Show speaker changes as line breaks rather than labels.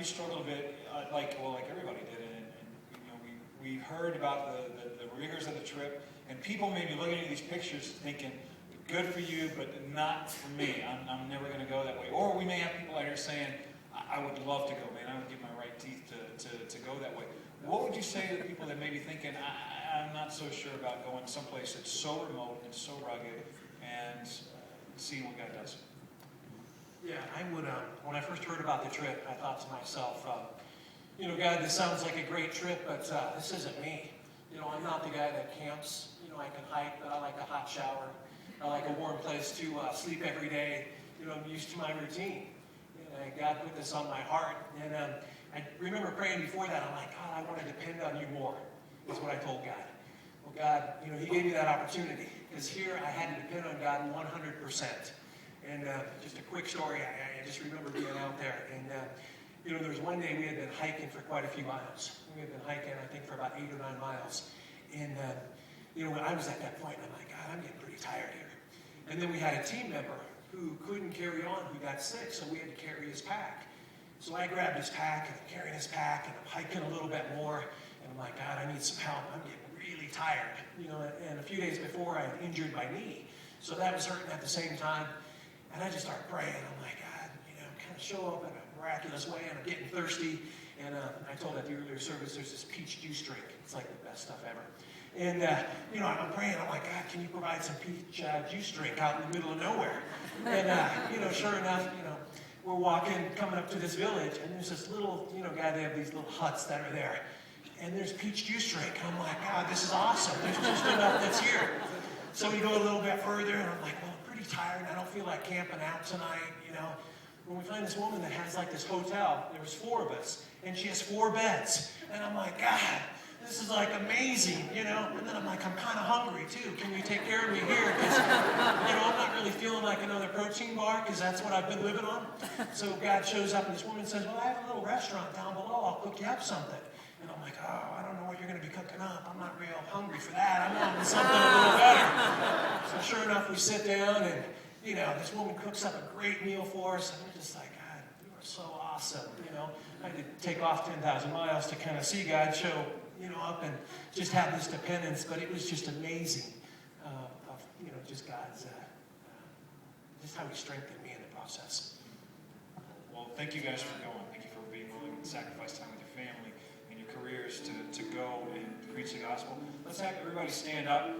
struggled a bit, like everybody did, and you know, we heard about the rigors of the trip, and people may be looking at these pictures thinking, good for you, but not for me. I'm never going to go that way. Or we may have people out here saying, I would love to go, man. I would give my right teeth to go that way. What would you say to people that may be thinking, I'm not so sure about going someplace that's so remote and so rugged and seeing what God does?
Yeah, I would, when I first heard about the trip, I thought to myself, you know, God, this sounds like a great trip, but this isn't me. You know, I'm not the guy that camps. You know, I can hike, but I like a hot shower. I like a warm place to sleep every day. You know, I'm used to my routine. And God put this on my heart. And I remember praying before that. I'm like, God, I want to depend on you more, is what I told God. Well, God, you know, he gave me that opportunity. Because here I had to depend on God 100%. And just a quick story, I just remember being out there. And, you know, there was one day we had been hiking for quite a few miles. We had been hiking, I think, for about 8 or 9 miles. And, you know, when I was at that point, I'm like, God, I'm getting pretty tired here. And then we had a team member who couldn't carry on, who got sick, so we had to carry his pack. So I grabbed his pack, and I'm carrying his pack, and I'm hiking a little bit more. And I'm like, God, I need some help. I'm getting really tired. You know, and a few days before, I had injured my knee. So that was hurting at the same time. And I just started praying. I'm like, God, you know, kind of show up in a miraculous way, and I'm getting thirsty. And I told at the earlier service, there's this peach juice drink. It's like the best stuff ever. And, you know, I'm praying. I'm like, God, can you provide some peach juice drink out in the middle of nowhere? And, you know, sure enough, you know, we're walking, coming up to this village, and there's this little, you know, guy, they have these little huts that are there. And there's peach juice drink. And I'm like, God, this is awesome. There's just enough that's here. So we go a little bit further, and I'm like, well, I'm pretty tired. I don't feel like camping out tonight, you know. When we find this woman that has like this hotel, there was 4 of us, and she has 4 beds. And I'm like, God, this is like amazing, you know. And then I'm like, I'm kind of hungry too. Can you take care of me here? Because, you know, I'm not really feeling like another protein bar because that's what I've been living on. So God shows up, and this woman says, well, I have a little restaurant down below. I'll cook you up something. And I'm like, oh, I don't know what you're going to be cooking up. I'm not real hungry for that. I'm wanting something a little better. So sure enough, we sit down, and, you know, this woman cooks up a great meal for us. And we're just like, God, you are so awesome, you know. I had to take off 10,000 miles to kind of see God show, you know, up and just have this dependence. But it was just amazing of, you know, just God's, just how he strengthened me in the process.
Well, thank you guys for going. Thank you for being willing to sacrifice time with your family and your careers to go and preach the gospel. Let's have everybody stand up.